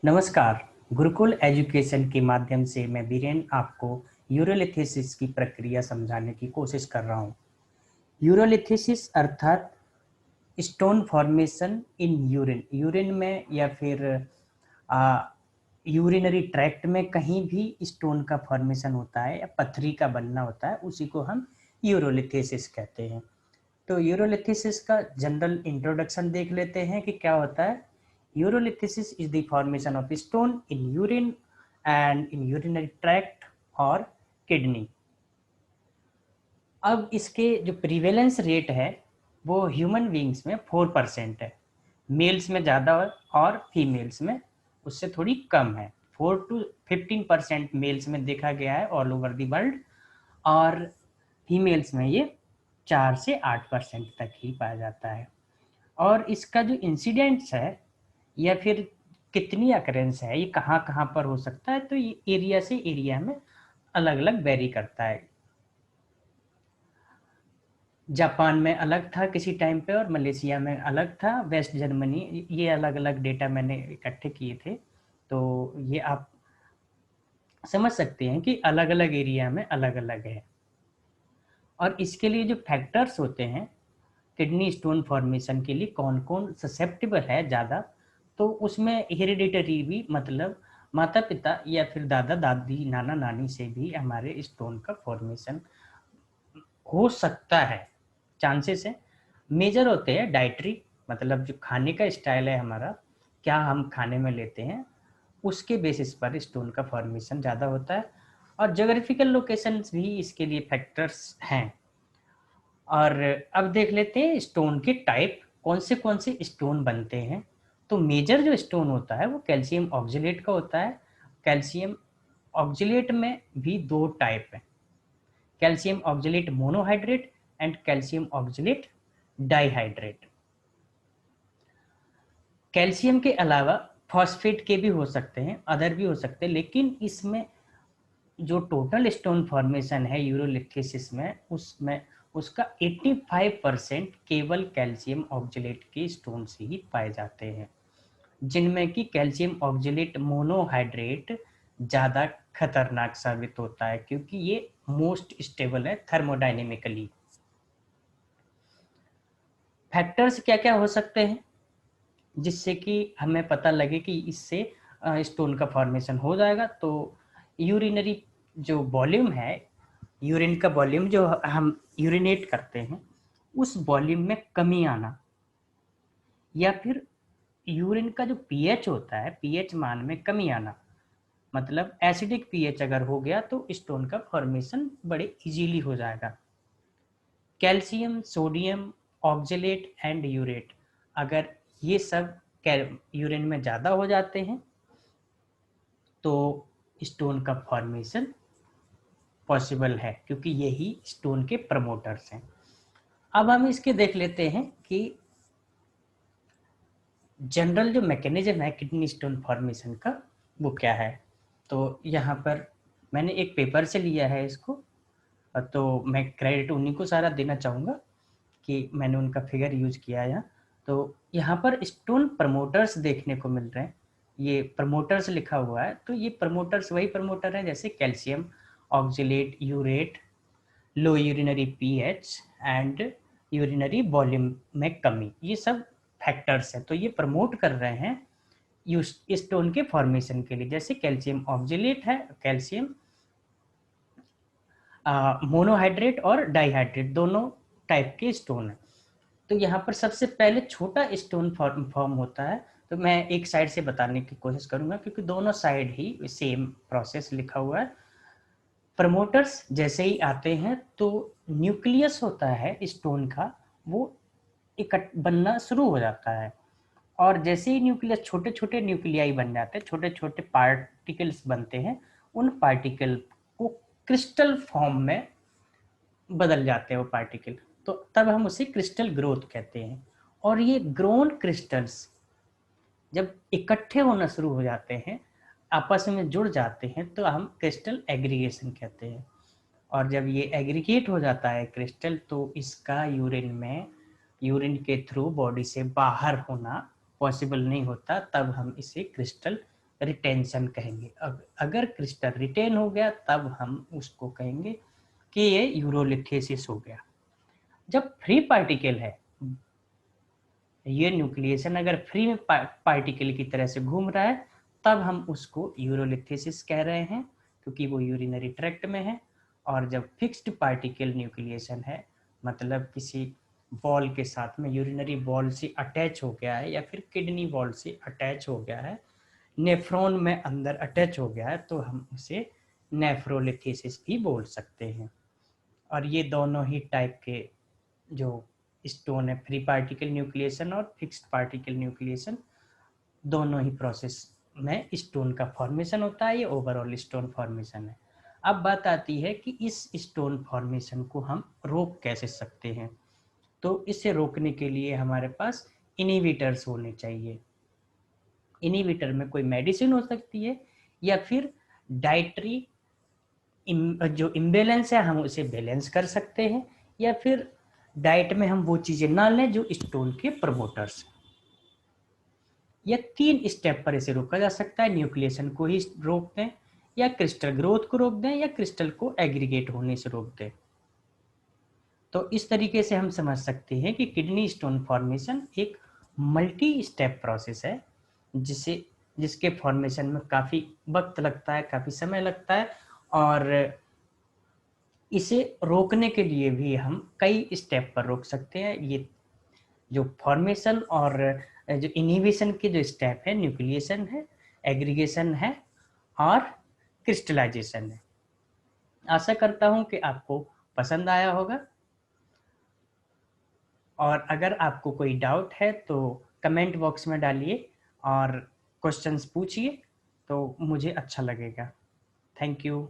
नमस्कार। गुरुकुल एजुकेशन के माध्यम से मैं बीरेन आपको यूरोलिथेसिस की प्रक्रिया समझाने की कोशिश कर रहा हूँ। यूरोलिथेसिस अर्थात stone formation in urine, urine में या फिर यूरिनरी ट्रैक्ट में कहीं भी स्टोन का फॉर्मेशन होता है या पथरी का बनना होता है, उसी को हम यूरोलिथेसिस कहते हैं। तो यूरोलिथेसिस का जनरल इंट्रोडक्शन देख लेते हैं कि क्या होता है। Urolithiasis is the formation of stone in urine and in urinary tract और किडनी। अब इसके जो प्रिवेलेंस रेट है वो ह्यूमन बींग्स में 4% है, मेल्स में ज़्यादा है और फीमेल्स में उससे थोड़ी कम है। 4 to 15% मेल्स में देखा गया है ऑल ओवर द वर्ल्ड, और फीमेल्स में ये 4 से 8% तक ही पाया जाता है। और इसका जो इंसिडेंट्स है या फिर कितनी अकरेंस है, ये कहाँ कहाँ पर हो सकता है, तो ये एरिया से एरिया में अलग अलग वेरी करता है। जापान में अलग था किसी टाइम पे और मलेशिया में अलग था, वेस्ट जर्मनी, ये अलग अलग डेटा मैंने इकट्ठे किए थे। तो ये आप समझ सकते हैं कि अलग अलग एरिया में अलग अलग है। और इसके लिए जो फैक्टर्स होते हैं किडनी स्टोन फॉर्मेशन के लिए, कौन कौन ससेप्टेबल है ज़्यादा, तो उसमें हेरिडिटरी भी, मतलब माता पिता या फिर दादा दादी नाना नानी से भी हमारे स्टोन का फॉर्मेशन हो सकता है, चांसेस है। मेजर होते हैं डाइटरी, मतलब जो खाने का स्टाइल है हमारा, क्या हम खाने में लेते हैं, उसके बेसिस पर स्टोन का फॉर्मेशन ज़्यादा होता है। और जोग्राफिकल लोकेशंस भी इसके लिए फैक्टर्स हैं। और अब देख लेते हैं स्टोन के टाइप, कौन से स्टोन बनते हैं। तो मेजर जो स्टोन होता है वो कैल्शियम ऑक्जेलेट का होता है। कैल्शियम ऑक्जेलेट में भी दो टाइप हैं, calcium oxalate monohydrate and calcium oxalate dihydrate. Calcium के अलावा फॉस्फेट के भी हो सकते हैं, अदर भी हो सकते हैं, लेकिन इसमें जो टोटल स्टोन फॉर्मेशन है यूरोलिथेसिस में, उसमें उसका 85% केवल कैल्शियम ऑक्जेलेट के स्टोन से ही पाए जाते हैं, जिनमें कि कैल्शियम ऑक्जेलेट मोनोहाइड्रेट ज़्यादा खतरनाक साबित होता है क्योंकि ये मोस्ट स्टेबल है थर्मोडाइनेमिकली। फैक्टर्स क्या क्या हो सकते हैं जिससे कि हमें पता लगे कि इससे स्टोन का फॉर्मेशन हो जाएगा। तो यूरिनरी जो वॉल्यूम है, यूरिन का वॉल्यूम जो हम यूरिनेट करते हैं, उस वॉल्यूम में कमी आना, या फिर यूरिन का जो पीएच होता है, पीएच मान में कमी आना, मतलब एसिडिक पीएच अगर हो गया तो स्टोन का फॉर्मेशन बड़े इजीली हो जाएगा। Calcium, sodium, oxalate and urate, अगर ये सब यूरिन में ज़्यादा हो जाते हैं तो स्टोन का फॉर्मेशन पॉसिबल है, क्योंकि यही स्टोन के प्रमोटर्स हैं। अब हम इसके देख लेते हैं कि जनरल जो मैकेनिज्म है किडनी स्टोन फॉर्मेशन का वो क्या है। तो यहाँ पर मैंने एक पेपर से लिया है इसको, तो मैं क्रेडिट उन्हीं को सारा देना चाहूँगा कि मैंने उनका फिगर यूज किया है यहाँ। तो यहाँ पर स्टोन प्रमोटर्स देखने को मिल रहे हैं, ये प्रमोटर्स लिखा हुआ है। तो ये प्रमोटर्स वही प्रमोटर हैं जैसे calcium oxalate, urate, low urinary pH and urinary volume में कमी, ये सब फैक्टर्स हैं। तो ये प्रमोट कर रहे हैं स्टोन के फॉर्मेशन के लिए। जैसे कैल्शियम ऑक्जेलेट है, कैल्शियम मोनोहाइड्रेट और डाइहाइड्रेट दोनों टाइप के स्टोन है। तो यहाँ पर सबसे पहले छोटा स्टोन फॉर्म होता है। तो मैं एक साइड से बताने की कोशिश करूंगा क्योंकि दोनों साइड ही सेम प्रोसेस लिखा हुआ है। प्रमोटर्स जैसे ही आते हैं तो न्यूक्लियस होता है स्टोन का, वो इकट्ठ बनना शुरू हो जाता है। और जैसे ही न्यूक्लियस, छोटे छोटे न्यूक्लियाई बन जाते हैं, छोटे छोटे पार्टिकल्स बनते हैं, उन पार्टिकल को क्रिस्टल फॉर्म में बदल जाते हैं वो पार्टिकल, तो तब हम उसे क्रिस्टल ग्रोथ कहते हैं। और ये ग्रोन क्रिस्टल्स जब इकट्ठे होना शुरू हो जाते हैं, आपस में जुड़ जाते हैं, तो हम क्रिस्टल एग्रीगेशन कहते हैं। और जब ये एग्रीगेट हो जाता है क्रिस्टल, तो इसका यूरिन में, यूरिन के थ्रू बॉडी से बाहर होना पॉसिबल नहीं होता, तब हम इसे क्रिस्टल रिटेंशन कहेंगे। अगर क्रिस्टल रिटेन हो गया तब हम उसको कहेंगे कि ये यूरोलिथेसिस हो गया। जब फ्री पार्टिकल है, ये न्यूक्लिएशन अगर फ्री में पार्टिकल की तरह से घूम रहा है, तब हम उसको यूरोलिथेसिस कह रहे हैं, क्योंकि वो यूरिनरी ट्रैक्ट में है। और जब फिक्स्ड पार्टिकल न्यूक्लिएशन है, मतलब किसी वॉल के साथ में, यूरिनरी वॉल से अटैच हो गया है या फिर किडनी वॉल से अटैच हो गया है, नेफ्रॉन में अंदर अटैच हो गया है, तो हम उसे नेफ्रोलिथेसिस भी बोल सकते हैं। और ये दोनों ही टाइप के जो स्टोन है, फ्री पार्टिकल न्यूक्लिएशन और फिक्स्ड पार्टिकल न्यूक्लिएशन, दोनों ही प्रोसेस में स्टोन का फॉर्मेशन होता है। ये ओवरऑल स्टोन फॉर्मेशन है। अब बात आती है कि इस स्टोन फॉर्मेशन को हम रोक कैसे सकते हैं। तो इसे रोकने के लिए हमारे पास इनहिबिटर्स होने चाहिए। इनहिबिटर में कोई मेडिसिन हो सकती है, या फिर डाइटरी जो इम्बेलेंस है हम उसे बैलेंस कर सकते हैं, या फिर डाइट में हम वो चीजें ना लें जो स्टोन के प्रमोटर्स। या 3 स्टेप पर इसे रोका जा सकता है। न्यूक्लिएशन को ही रोक दें, या क्रिस्टल ग्रोथ को रोक दें, या क्रिस्टल को एग्रीगेट होने से रोक दें। तो इस तरीके से हम समझ सकते हैं कि किडनी स्टोन फॉर्मेशन एक मल्टी स्टेप प्रोसेस है, जिसके फॉर्मेशन में काफ़ी वक्त लगता है, काफ़ी समय लगता है। और इसे रोकने के लिए भी हम कई स्टेप पर रोक सकते हैं। ये जो फॉर्मेशन और जो इनहिबिशन के जो स्टेप है, न्यूक्लिएशन है, एग्रीगेशन है और क्रिस्टलाइजेशन है। आशा करता हूं कि आपको पसंद आया होगा। और अगर आपको कोई डाउट है तो कमेंट बॉक्स में डालिए और क्वेश्चंस पूछिए, तो मुझे अच्छा लगेगा। Thank you.